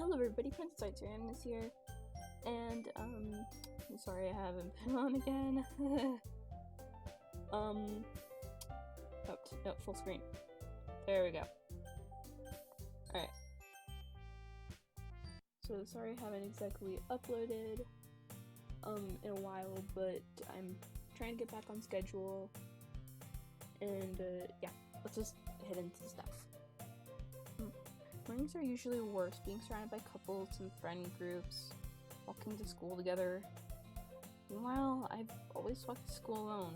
Hello everybody, Prince Ryan is here, and I'm sorry I haven't been on again. Oh, no, full screen. There we go. Alright. So sorry I haven't exactly uploaded in a while, but I'm trying to get back on schedule, and yeah, let's just head into stuff. Mornings are usually worse, being surrounded by couples and friend groups, walking to school together. Meanwhile, I've always walked to school alone.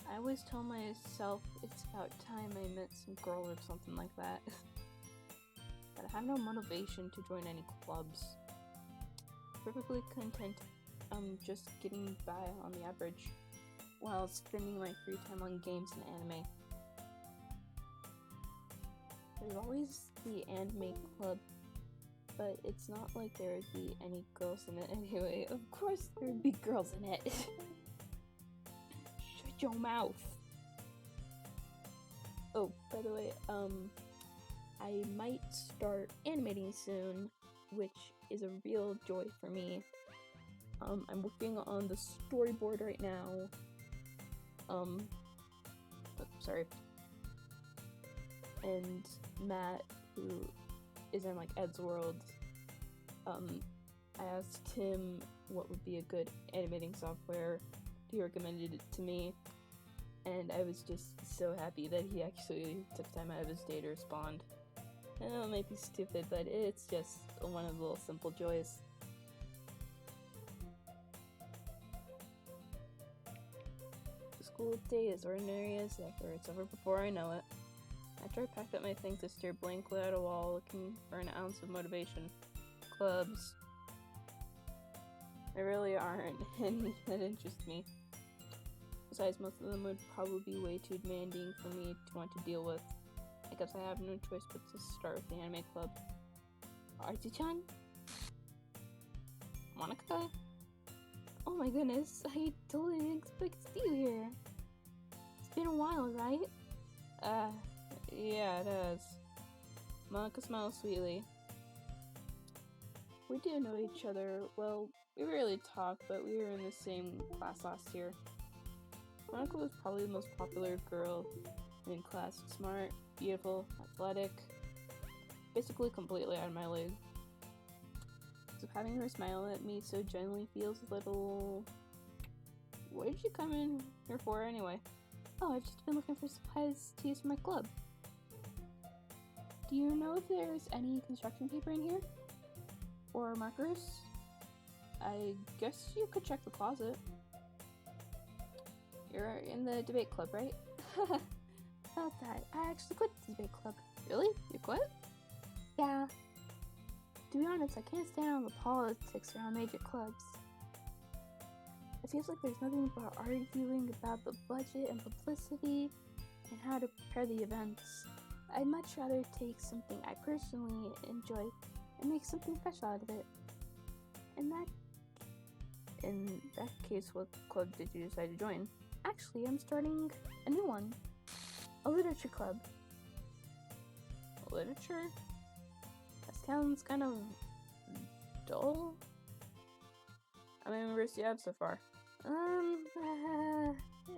I always tell myself it's about time I met some girl or something like that. But I have no motivation to join any clubs. Perfectly content just getting by on the average, while spending my free time on games and anime. There's always the anime club, but it's not like there would be any girls in it anyway. Of course there would be girls in it. Shut your mouth. Oh, by the way, I might start animating soon, which is a real joy for me. I'm working on the storyboard right now. Oh, sorry. And Matt, who is in like Ed's world, I asked him what would be a good animating software. He recommended it to me, and I was just so happy that he actually took time out of his day to respond. I know it might be stupid, but it's just one of the little simple joys. The school day is ordinary as ever. It's over before I know it. After I packed up my things, I stared blankly at a wall, looking for an ounce of motivation. Clubs. There really aren't any that interest me. Besides, most of them would probably be way too demanding for me to want to deal with. I guess I have no choice but to start with the anime club. Archie-chan? Monica? Oh my goodness, I totally didn't expect to see you here. It's been a while, right? Yeah, it has. Monica smiles sweetly. We do know each other. Well, we rarely talk, but we were in the same class last year. Monica was probably the most popular girl in class. Smart, beautiful, athletic, basically completely out of my league. So having her smile at me so genuinely feels a little... What did you come in here for anyway? Oh, I've just been looking for supplies to use for my club. Do you know if there's any construction paper in here? Or markers? I guess you could check the closet. You're in the debate club, right? About that, I actually quit the debate club. Really? You quit? Yeah. To be honest, I can't stand on the politics around major clubs. It feels like there's nothing but arguing about the budget and publicity and how to prepare the events. I'd much rather take something I personally enjoy and make something special out of it. In that case, what club did you decide to join? Actually, I'm starting a new one. A literature club. Literature? That sounds kind of dull. How many members do you have so far?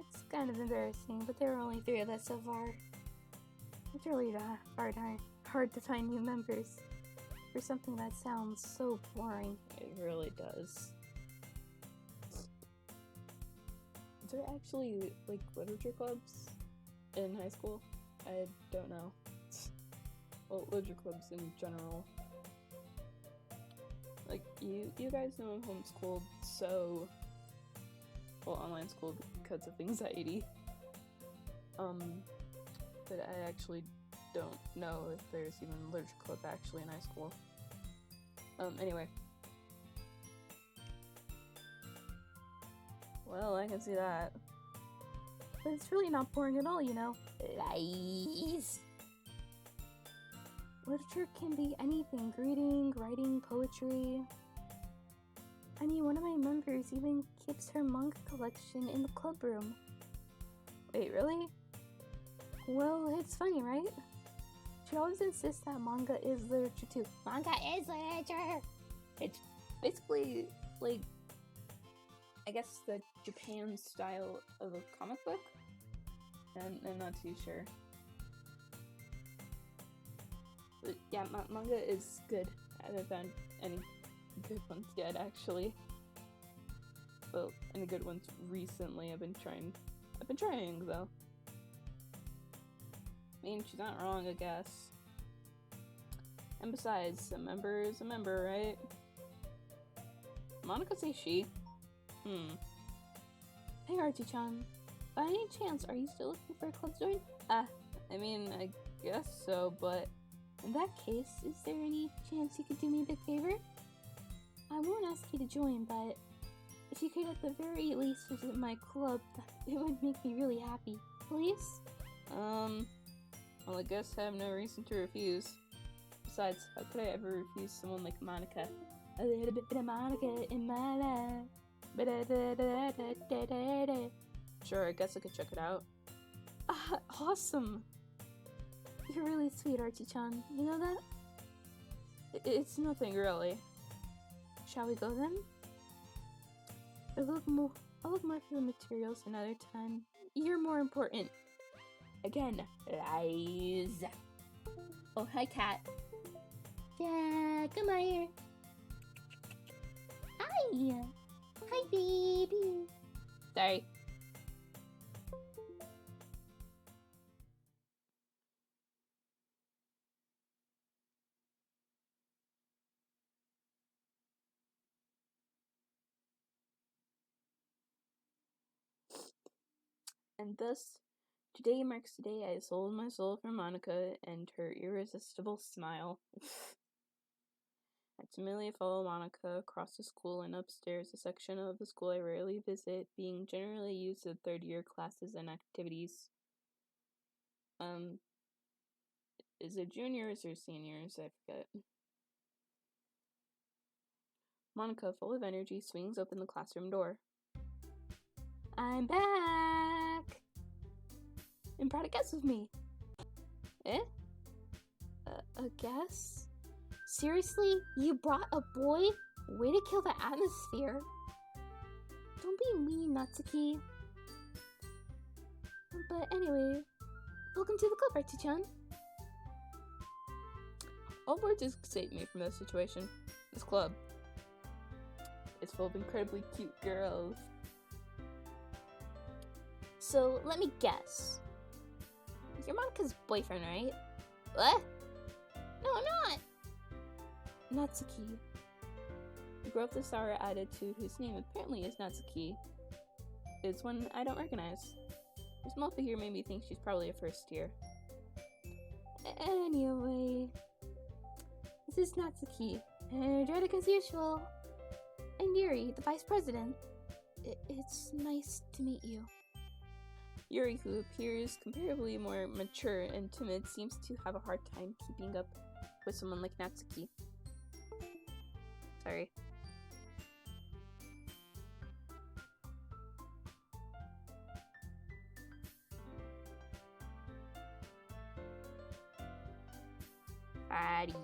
It's kind of embarrassing, but there are only 3 of us so far. It's really hard to find new members for something that sounds so boring. It really does. Is there actually, like, literature clubs in high school? I don't know. Well, literature clubs in general. Like, you guys know I'm homeschooled, so... Well, online school because of anxiety. But I actually don't know if there's even a literature club actually in high school. Anyway. Well, I can see that. But it's really not boring at all, you know. Lies! Literature can be anything. Reading, writing, poetry. I mean, one of my members even keeps her manga collection in the club room. Wait, really? Well, it's funny, right? She always insists that manga is literature too. Manga is literature! It's basically, like, I guess the Japan style of a comic book? And I'm not too sure. But yeah, manga is good. I haven't found any good ones yet, actually. Well, any good ones recently. I've been trying, though. I mean, she's not wrong, I guess. And besides, a member is a member, right? Monica say she? Hey, Archie-chan. By any chance, are you still looking for a club to join? I mean, I guess so, but in that case, is there any chance you could do me a big favor? I won't ask you to join, but if you could at the very least visit my club, it would make me really happy. Please? Well, I guess I have no reason to refuse. Besides, how could I ever refuse someone like Monica? A little bit of Monica in my life. Sure, I guess I could check it out. Awesome! You're really sweet, Archie-chan. You know that? It's nothing, really. Shall we go then? I'll look more for the materials another time. You're more important. Again, lies. Oh, hi, cat. Yeah, come on here. Hi. Hi, baby. Sorry. And thus, today marks the day I sold my soul for Monica and her irresistible smile. I timidly follow Monica across the school and upstairs, a section of the school I rarely visit, being generally used for third-year classes and activities. Is it juniors or seniors? I forget. Monica, full of energy, swings open the classroom door. I'm back! And brought a guest with me. Eh? A guest? Seriously? You brought a boy? Way to kill the atmosphere. Don't be mean, Natsuki. But anyway, welcome to the club, Archie-chan. All words escape me from this situation. This club. It's full of incredibly cute girls. So, let me guess. You're Monica's boyfriend, right? What? No, I'm not! Natsuki. You grew up with a sour attitude whose name apparently is Natsuki. It's one I don't recognize. Her small figure made me think she's probably a first year. Anyway, this is Natsuki, energetic as usual. And Yuri, the vice president. It's nice to meet you. Yuri, who appears comparably more mature and timid, seems to have a hard time keeping up with someone like Natsuki. Sorry. Fatty.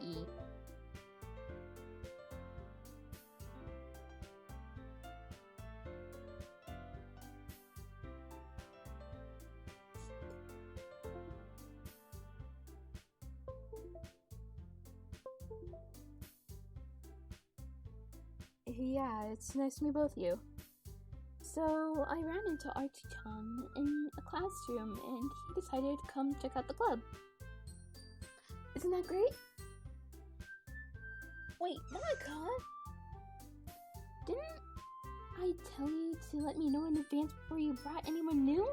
Yeah, it's nice to meet both of you. So, I ran into Archie-chan in a classroom and he decided to come check out the club. Isn't that great? Wait, Monica? Didn't I tell you to let me know in advance before you brought anyone new?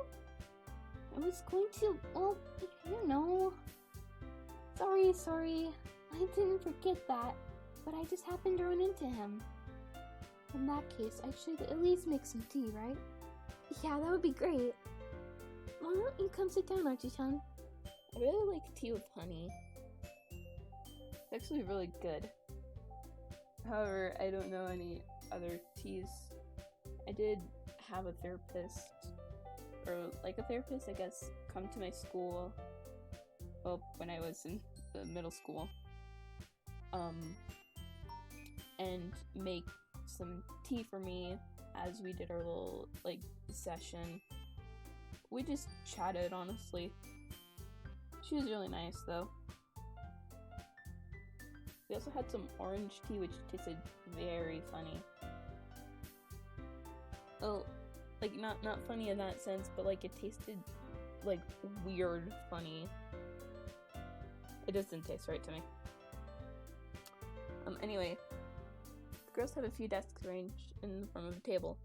I was going to, well, you know. Sorry. I didn't forget that, but I just happened to run into him. In that case, I should at least make some tea, right? Yeah, that would be great. Why don't you come sit down, Archie-chan? I really like tea with honey. It's actually really good. However, I don't know any other teas. I did have a therapist, or like a therapist, I guess, come to my school. Well, when I was in middle school, and make some tea for me as we did our little, like, session. We just chatted, honestly. She was really nice, though. We also had some orange tea, which tasted very funny. Well, like, not funny in that sense, but, like, it tasted, like, weird funny. It just didn't taste right to me. Anyway, the girls have a few desks arranged in the front of the table.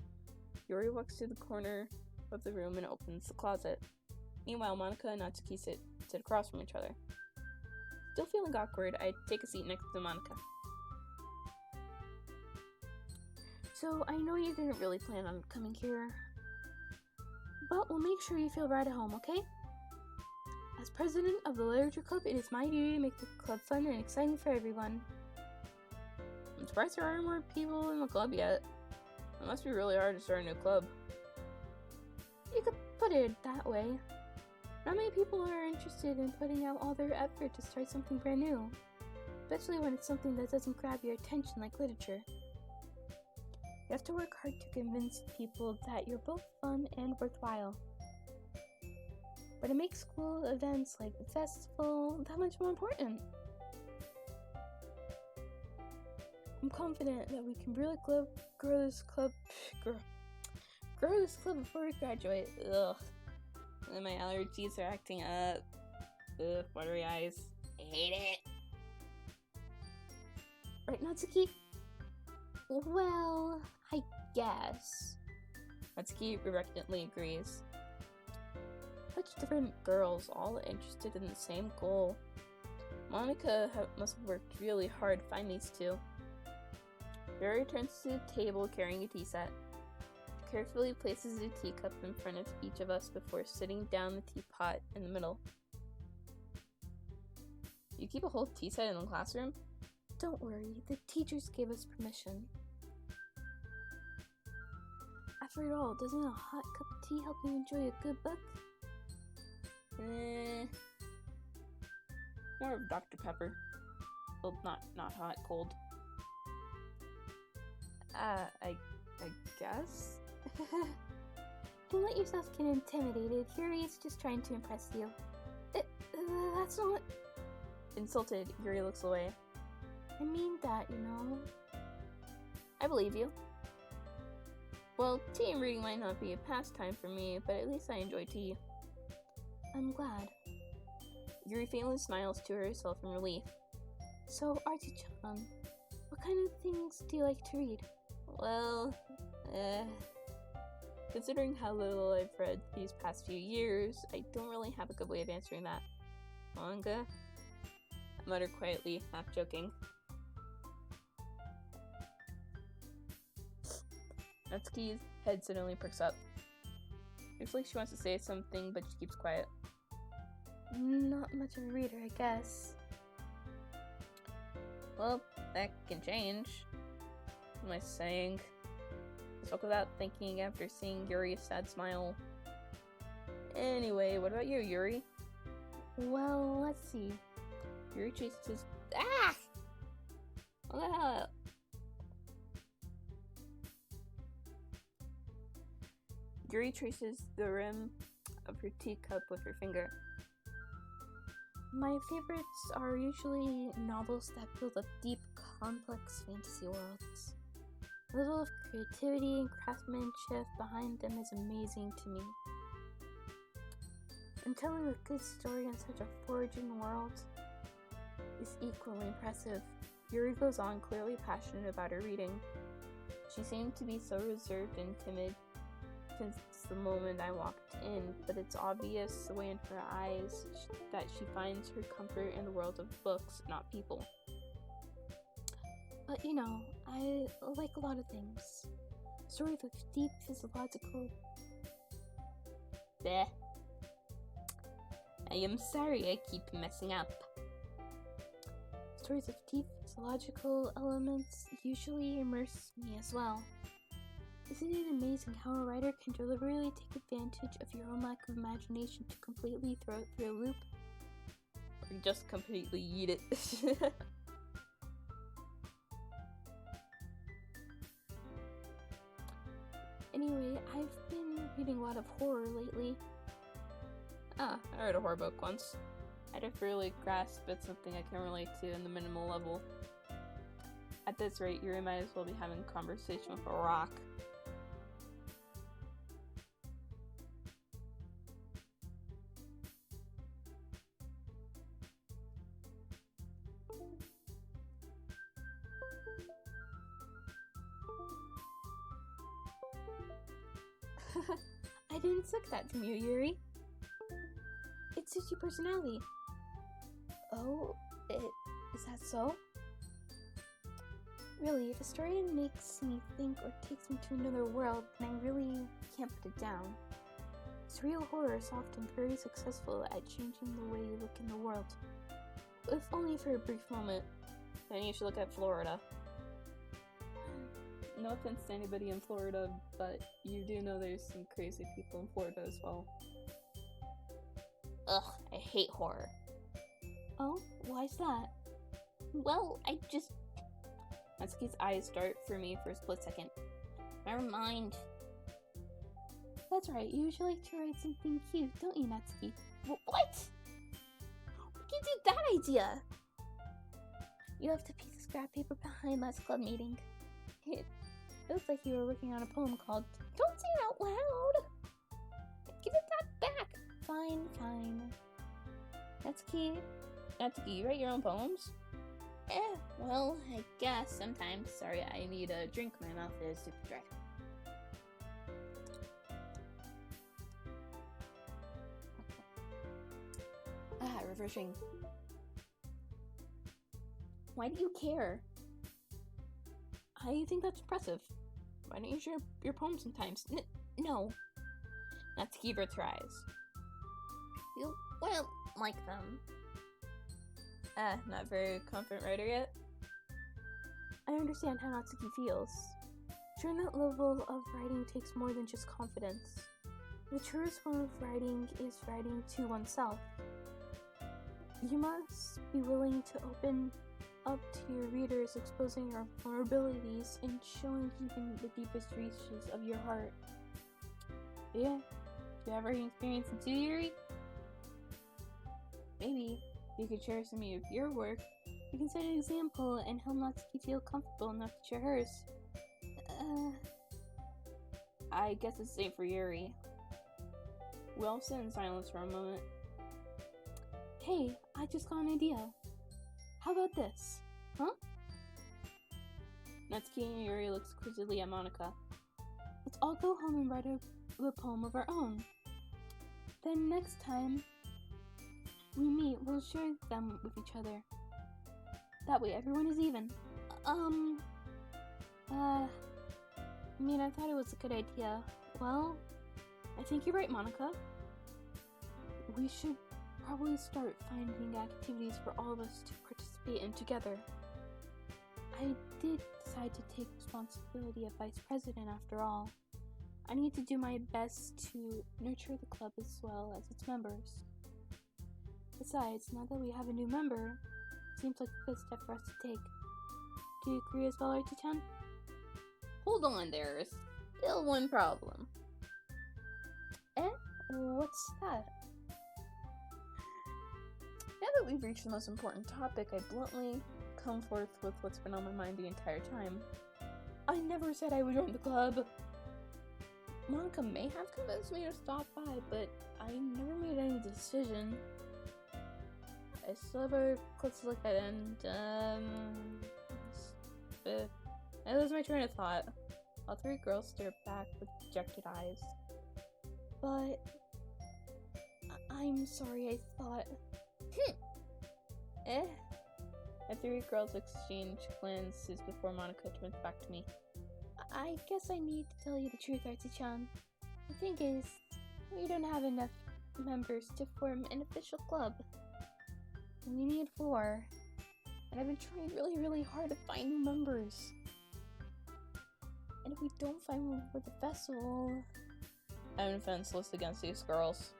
Yuri walks to the corner of the room and opens the closet. Meanwhile, Monica and Natsuki sit across from each other. Still feeling awkward, I take a seat next to Monica. So, I know you didn't really plan on coming here, but we'll make sure you feel right at home, okay? As president of the Literature Club, it is my duty to make the club fun and exciting for everyone. I'm surprised there aren't more people in the club yet. It must be really hard to start a new club. You could put it that way. Not many people are interested in putting out all their effort to start something brand new, especially when it's something that doesn't grab your attention like literature. You have to work hard to convince people that you're both fun and worthwhile. But it makes school events like the festival that much more important. I'm confident that we can really grow this club before we graduate. Ugh. And then my allergies are acting up. Ugh, watery eyes. I hate it. Right, Natsuki? Well, I guess. Natsuki reluctantly agrees. Such different girls, all interested in the same goal. Monica must have worked really hard to find these two. Yuri returns to the table carrying a tea set. She carefully places a teacup in front of each of us before sitting down the teapot in the middle. You keep a whole tea set in the classroom? Don't worry, the teachers gave us permission. After all, doesn't a hot cup of tea help you enjoy a good book? More of Dr. Pepper. Well, not hot, cold. I guess? Don't let yourself get intimidated. Yuri is just trying to impress you. That's not... Insulted, Yuri looks away. I mean that, you know. I believe you. Well, tea and reading might not be a pastime for me, but at least I enjoy tea. I'm glad. Yuri faintly smiles to herself in relief. So, Artie-chan, what kind of things do you like to read? Well, considering how little I've read these past few years, I don't really have a good way of answering that. Manga? I muttered quietly, half joking. Natsuki's head suddenly perks up. Looks like she wants to say something, but she keeps quiet. Not much of a reader, I guess. Well, that can change. What am I saying? I spoke without thinking after seeing Yuri's sad smile. Anyway, what about you, Yuri? Well, let's see. Yuri chases his... Ah! What the hell? Yuri traces the rim of her teacup with her finger. My favorites are usually novels that build up deep, complex fantasy worlds. The level of creativity and craftsmanship behind them is amazing to me. And telling a good story in such a foraging world is equally impressive. Yuri goes on, clearly passionate about her reading. She seemed to be so reserved and timid since the moment I walked in, but it's obvious the way in her eyes that she finds her comfort in the world of books, not people. But you know, I like a lot of things. Stories with deep physiological... Bleh. I am sorry I keep messing up. Stories of deep physiological elements usually immerse me as well. Isn't it amazing how a writer can deliberately take advantage of your own lack of imagination to completely throw it through a loop? or just completely eat it. Anyway, I've been reading a lot of horror lately. I read a horror book once. I don't really grasp it's something I can relate to in the minimal level. At this rate, you might as well be having a conversation with a rock. I didn't expect that from you, Yuri. It suits your personality. Oh, is that so? Really, if a story makes me think or takes me to another world, then I really can't put it down. Surreal horror is often very successful at changing the way you look in the world. If only for a brief moment. Then you should look at Florida. No offense to anybody in Florida, but you do know there's some crazy people in Florida as well. Ugh, I hate horror. Oh, why's that? Well, Natsuki's eyes dart for me for a split second. Never mind. That's right, you usually like to write something cute, don't you, Natsuki? What? Who gives you that idea? You left a piece of scrap paper behind last club meeting. It looks like you were working on a poem called Don't Say It Out Loud! Give it that back! Fine. Natsuki, you write your own poems? Well, I guess sometimes. Sorry, I need a drink. My mouth is super dry. Refreshing. Why do you care? I think that's impressive. Why don't you share your poems sometimes? No. Natsuki averts her eyes. You wouldn't like them. Not very confident writer yet? I understand how Natsuki feels. Sure, that level of writing takes more than just confidence. The truest form of writing is writing to oneself. You must be willing to open up to your readers, exposing your vulnerabilities and showing even the deepest reaches of your heart. Yeah, do you have writing experience in too, Yuri? Maybe you could share some of your work. You can set an example and help Natsuki feel comfortable enough to share hers. I guess it's the same for Yuri. We all sit in silence for a moment. Hey, I just got an idea. How about this? Huh? Natsuki and Yuri looks quizzically at Monika. Let's all go home and write a poem of our own. Then next time we meet, we'll share them with each other. That way everyone is even. I thought it was a good idea. Well, I think you're right, Monika. We should probably start finding activities for all of us to participate in together. I did decide to take responsibility of vice president after all. I need to do my best to nurture the club as well as its members. Besides, now that we have a new member, it seems like a good step for us to take. Do you agree as well, Artie-chan? Hold on, there's still one problem. What's that? Now that we've reached the most important topic, I bluntly come forth with what's been on my mind the entire time. I never said I would join the club. Monika may have convinced me to stop by, but I never made any decision. I still have a close look at it, and I lose my train of thought. All three girls stare back with dejected eyes. But I'm sorry, I thought. The three girls exchange glances before Monika turns back to me. I guess I need to tell you the truth, Artie-chan. The thing is, we don't have enough members to form an official club. We need 4. And I've been trying really, really hard to find new members. And if we don't find one for the festival... I'm defenseless against these girls.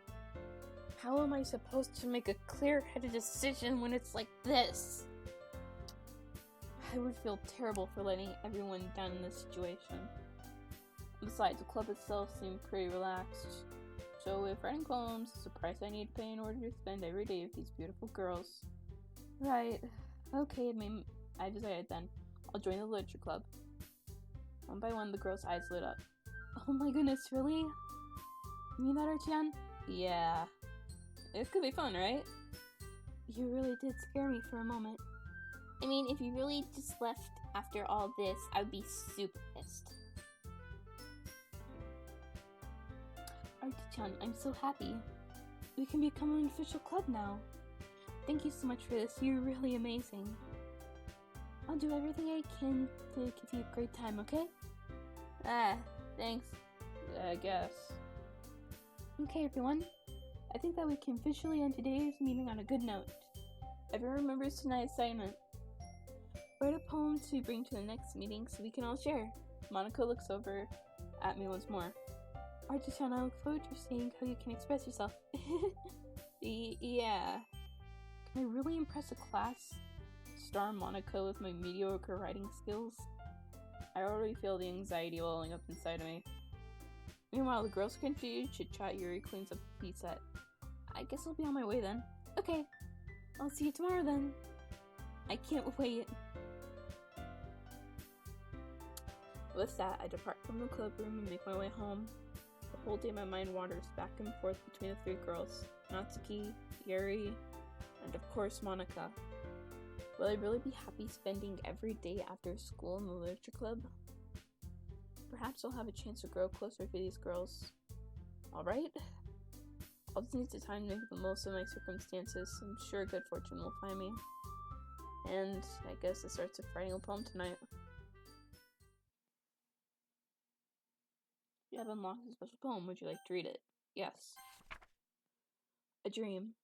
How am I supposed to make a clear-headed decision when it's like this? I would feel terrible for letting everyone down in this situation. Besides, the club itself seemed pretty relaxed. So if writing poems is the price I need to pay in order to spend every day with these beautiful girls. Right. Okay, I decided then. I'll join the literature club. One by one, the girls' eyes lit up. Oh my goodness, really? You mean that, Artian? Yeah. It could be fun, right? You really did scare me for a moment. I mean, if you really just left after all this, I would be super pissed. Artie-chan, I'm so happy. We can become an official club now. Thank you so much for this. You're really amazing. I'll do everything I can to give you a great time, okay? Thanks. I guess. Okay, everyone. I think that we can officially end today's meeting on a good note. Everyone remembers tonight's assignment. Write a poem to bring to the next meeting so we can all share. Monaco looks over at me once more. Artie-chan, I look forward to seeing how you can express yourself. Yeah. Can I really impress a class? Star Monaco with my mediocre writing skills? I already feel the anxiety welling up inside of me. Meanwhile, the girls continue to chit-chat. Yuri cleans up the tea set. I guess I'll be on my way then. Okay, I'll see you tomorrow then. I can't wait. With that, I depart from the club room and make my way home. The whole day my mind wanders back and forth between the three girls, Natsuki, Yuri, and of course Monica. Will I really be happy spending every day after school in the literature club? Perhaps I'll have a chance to grow closer to these girls. Alright? I'll just need the time to make the most of my circumstances. I'm sure good fortune will find me. And I guess it starts with writing a poem tonight. You have unlocked a special poem. Would you like to read it? Yes. A dream.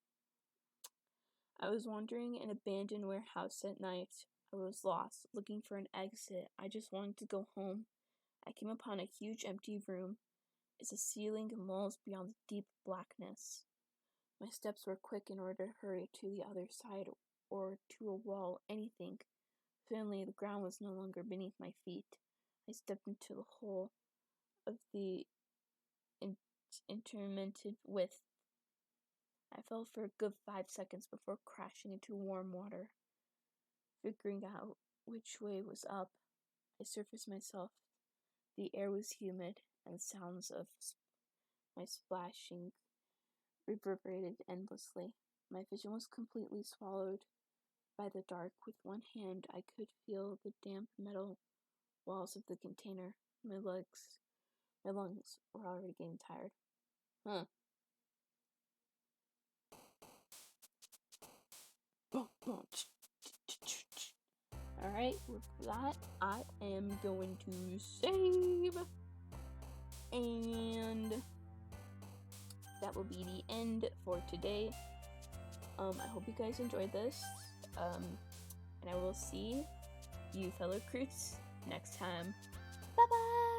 I was wandering in an abandoned warehouse at night. I was lost, looking for an exit. I just wanted to go home. I came upon a huge empty room. Its ceiling and walls beyond the deep blackness. My steps were quick in order to hurry to the other side or to a wall, anything. Suddenly, the ground was no longer beneath my feet. I stepped into the hole of the intermittent width. I fell for a good 5 seconds before crashing into warm water. Figuring out which way was up, I surfaced myself. The air was humid, and sounds of my splashing reverberated endlessly. My vision was completely swallowed by the dark. With one hand, I could feel the damp metal walls of the container. My lungs were already getting tired. Alright, with that, I am going to save. And that will be the end for today. I hope you guys enjoyed this. And I will see you fellow recruits next time. Bye bye!